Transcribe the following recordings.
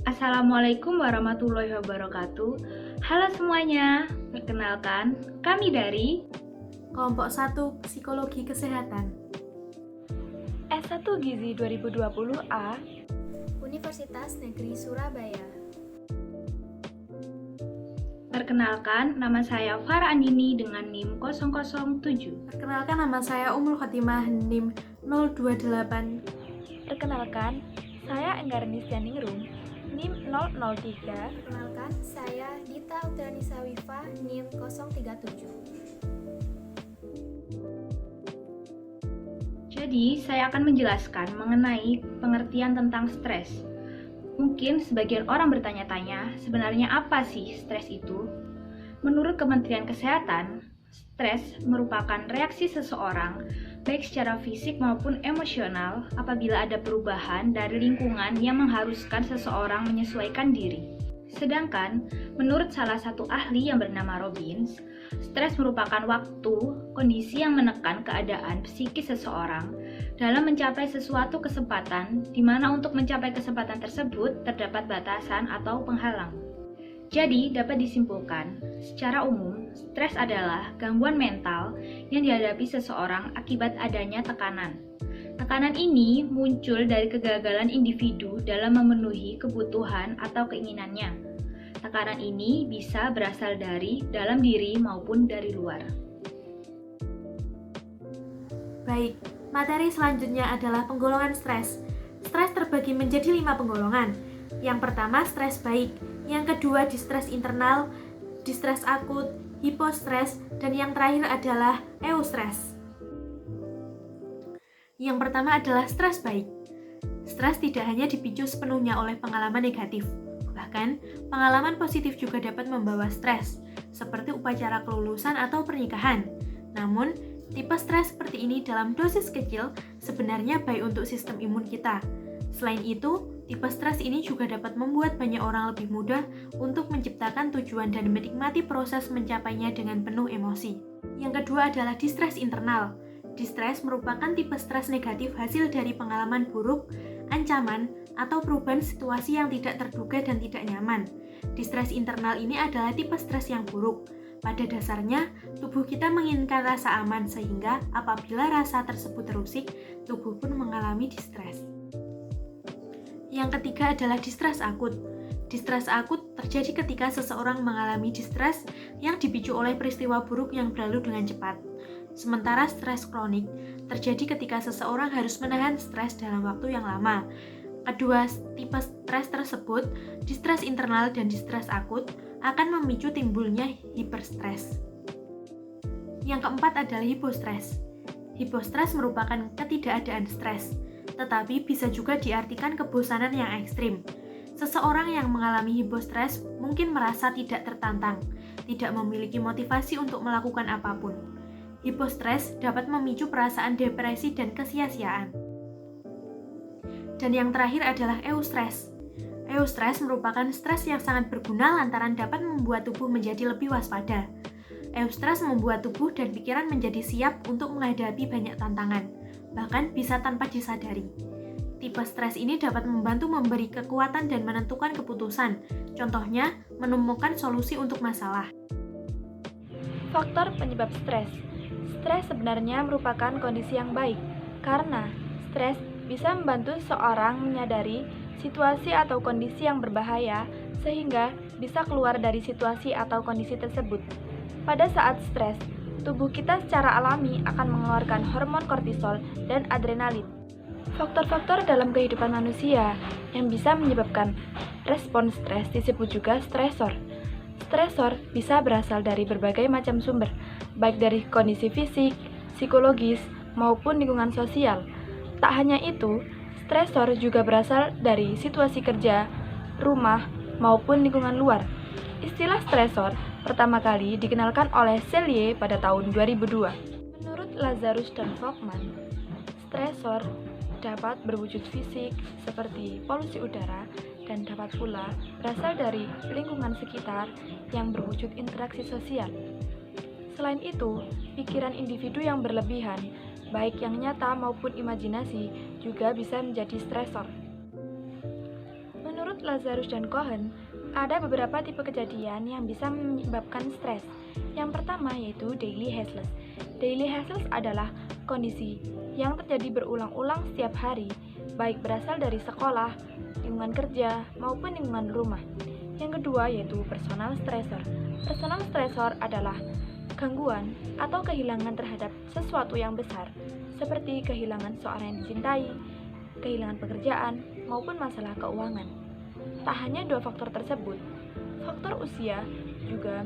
Assalamualaikum warahmatullahi wabarakatuh. Halo semuanya, perkenalkan kami dari Kelompok 1 Psikologi Kesehatan S1 Gizi 2020A Universitas Negeri Surabaya. Perkenalkan, nama saya Farah Andini dengan NIM 007. Perkenalkan, nama saya Ummul Khotimah NIM 028. Perkenalkan, saya Enggarnis Yaningrum NIM 003. Perkenalkan, saya Dita Utranisa Wifa NIM 037. Jadi, saya akan menjelaskan mengenai pengertian tentang stres. Mungkin sebagian orang bertanya-tanya, sebenarnya apa sih stres itu? Menurut Kementerian Kesehatan, stres merupakan reaksi seseorang, baik secara fisik maupun emosional, apabila ada perubahan dari lingkungan yang mengharuskan seseorang menyesuaikan diri. Sedangkan, menurut salah satu ahli yang bernama Robbins, stres merupakan waktu, kondisi yang menekan keadaan psikis seseorang dalam mencapai sesuatu kesempatan, di mana untuk mencapai kesempatan tersebut terdapat batasan atau penghalang. Jadi, dapat disimpulkan, secara umum, stres adalah gangguan mental yang dihadapi seseorang akibat adanya tekanan. Tekanan ini muncul dari kegagalan individu dalam memenuhi kebutuhan atau keinginannya. Tekanan ini bisa berasal dari dalam diri maupun dari luar. Baik, materi selanjutnya adalah penggolongan stres. Stres terbagi menjadi 5 penggolongan. Yang pertama, stres baik. Yang kedua, distres internal, distres akut, hipostres, dan yang terakhir adalah eustres. Yang pertama adalah stres baik. Stres tidak hanya dipicu sepenuhnya oleh pengalaman negatif. Bahkan, pengalaman positif juga dapat membawa stres, seperti upacara kelulusan atau pernikahan. Namun, tipe stres seperti ini dalam dosis kecil sebenarnya baik untuk sistem imun kita. Selain itu, tipe stres ini juga dapat membuat banyak orang lebih mudah untuk menciptakan tujuan dan menikmati proses mencapainya dengan penuh emosi. Yang kedua adalah distres internal. Distres merupakan tipe stres negatif hasil dari pengalaman buruk, ancaman, atau perubahan situasi yang tidak terduga dan tidak nyaman. Distres internal ini adalah tipe stres yang buruk. Pada dasarnya, tubuh kita menginginkan rasa aman sehingga apabila rasa tersebut terusik, tubuh pun mengalami distres. Yang ketiga adalah distres akut. Distres akut terjadi ketika seseorang mengalami distres yang dipicu oleh peristiwa buruk yang berlalu dengan cepat. Sementara stres kronik terjadi ketika seseorang harus menahan stres dalam waktu yang lama. Kedua tipe stres tersebut, distres internal dan distres akut, akan memicu timbulnya hiperstres. Yang keempat adalah hipostres. Hipostres merupakan ketidakadaan stres, tetapi bisa juga diartikan kebosanan yang ekstrim. Seseorang yang mengalami hipostres mungkin merasa tidak tertantang, tidak memiliki motivasi untuk melakukan apapun. Hipostres dapat memicu perasaan depresi dan kesia-siaan. Dan yang terakhir adalah eustres. Eustres merupakan stres yang sangat berguna lantaran dapat membuat tubuh menjadi lebih waspada. Eustres membuat tubuh dan pikiran menjadi siap untuk menghadapi banyak tantangan, bahkan bisa tanpa disadari. Tipe stres ini dapat membantu memberi kekuatan dan menentukan keputusan, contohnya menemukan solusi untuk masalah. Faktor penyebab stres. Stres sebenarnya merupakan kondisi yang baik, karena stres bisa membantu seorang menyadari situasi atau kondisi yang berbahaya, sehingga bisa keluar dari situasi atau kondisi tersebut. Pada saat stres, tubuh kita secara alami akan mengeluarkan hormon kortisol dan adrenalin. Faktor-faktor dalam kehidupan manusia yang bisa menyebabkan respons stres disebut juga stresor. Stresor bisa berasal dari berbagai macam sumber, baik dari kondisi fisik, psikologis, maupun lingkungan sosial. Tak hanya itu, stresor juga berasal dari situasi kerja, rumah, maupun lingkungan luar. Istilah stresor pertama kali dikenalkan oleh Selye pada tahun 2002. Menurut Lazarus dan Folkman, stresor dapat berwujud fisik seperti polusi udara dan dapat pula berasal dari lingkungan sekitar yang berwujud interaksi sosial. Selain itu, pikiran individu yang berlebihan, baik yang nyata maupun imajinasi, juga bisa menjadi stresor. Menurut Lazarus dan Cohen, ada beberapa tipe kejadian yang bisa menyebabkan stres. Yang pertama yaitu daily hassles. Daily hassles adalah kondisi yang terjadi berulang-ulang setiap hari, baik berasal dari sekolah, lingkungan kerja, maupun lingkungan rumah. Yang kedua yaitu personal stressor. Personal stressor adalah gangguan atau kehilangan terhadap sesuatu yang besar, seperti kehilangan seorang yang dicintai, kehilangan pekerjaan, maupun masalah keuangan. Tak hanya dua faktor tersebut, faktor usia juga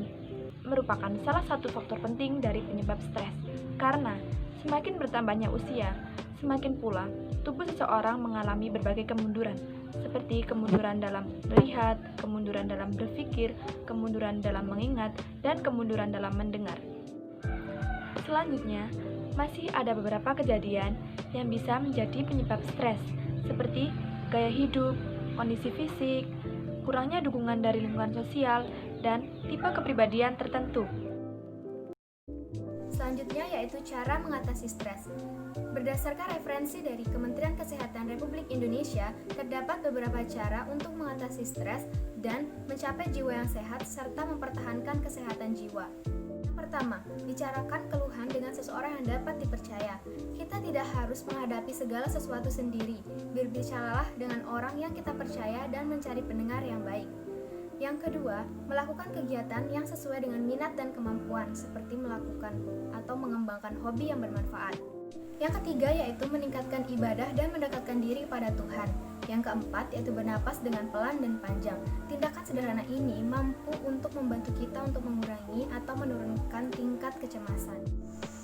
merupakan salah satu faktor penting dari penyebab stres. Karena semakin bertambahnya usia, semakin pula tubuh seseorang mengalami berbagai kemunduran, seperti kemunduran dalam melihat, kemunduran dalam berpikir, kemunduran dalam mengingat, dan kemunduran dalam mendengar. Selanjutnya, masih ada beberapa kejadian yang bisa menjadi penyebab stres, seperti gaya hidup, kondisi fisik, kurangnya dukungan dari lingkungan sosial, dan tipe kepribadian tertentu. Selanjutnya yaitu cara mengatasi stres. Berdasarkan referensi dari Kementerian Kesehatan Republik Indonesia, terdapat beberapa cara untuk mengatasi stres dan mencapai jiwa yang sehat serta mempertahankan kesehatan jiwa. Yang pertama, bicarakan keluhan dengan seseorang yang dapat dipercaya. Kita tidak harus menghadapi segala sesuatu sendiri. Berbicaralah dengan orang yang kita percaya dan mencari pendengar yang baik. Yang kedua, melakukan kegiatan yang sesuai dengan minat dan kemampuan, seperti melakukan atau mengembangkan hobi yang bermanfaat. Yang ketiga yaitu meningkatkan ibadah dan mendekatkan diri pada Tuhan. Yang keempat yaitu bernapas dengan pelan dan panjang. Tindakan sederhana ini mampu untuk membantu kita untuk mengurangi atau menurunkan tingkat kecemasan.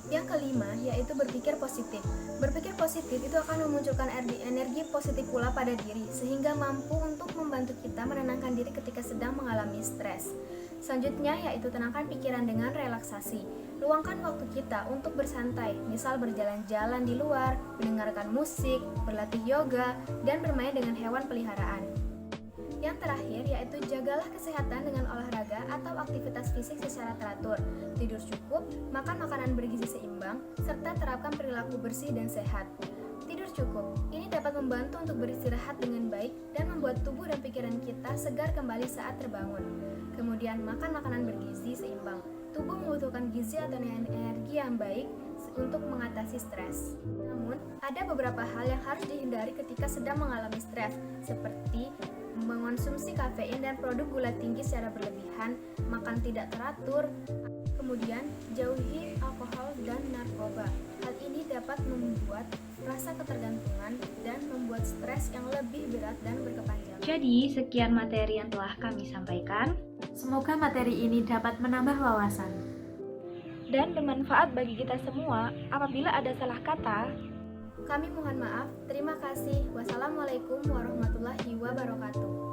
Yang kelima yaitu berpikir positif. Berpikir positif itu akan memunculkan energi positif pula pada diri, sehingga mampu untuk membantu kita menenangkan diri ketika sedang mengalami stres. Selanjutnya yaitu tenangkan pikiran dengan relaksasi. Luangkan waktu kita untuk bersantai, misal berjalan-jalan di luar, mendengarkan musik, berlatih yoga, dan bermain dengan hewan peliharaan. Yang terakhir yaitu jagalah kesehatan dengan olahraga atau aktivitas fisik secara teratur, tidur cukup, makan makanan bergizi seimbang, serta terapkan perilaku bersih dan sehat. Tidur cukup, ini dapat membantu untuk beristirahat dengan baik dan membuat tubuh dan pikiran kita segar kembali saat terbangun. Kemudian makan makanan bergizi seimbang. Tubuh membutuhkan gizi atau energi yang baik untuk mengatasi stres. Namun, ada beberapa hal yang harus dihindari ketika sedang mengalami stres, seperti mengonsumsi kafein dan produk gula tinggi secara berlebihan, makan tidak teratur, kemudian jauhi alkohol dan narkoba. Hal ini dapat membuat rasa ketergantungan dan membuat stres yang lebih berat dan berkepanjangan. Jadi, sekian materi yang telah kami sampaikan. Semoga materi ini dapat menambah wawasan Dan bermanfaat bagi kita semua. Apabila ada salah kata, Kami mohon maaf. Terima kasih. Wassalamualaikum warahmatullahi wabarakatuh.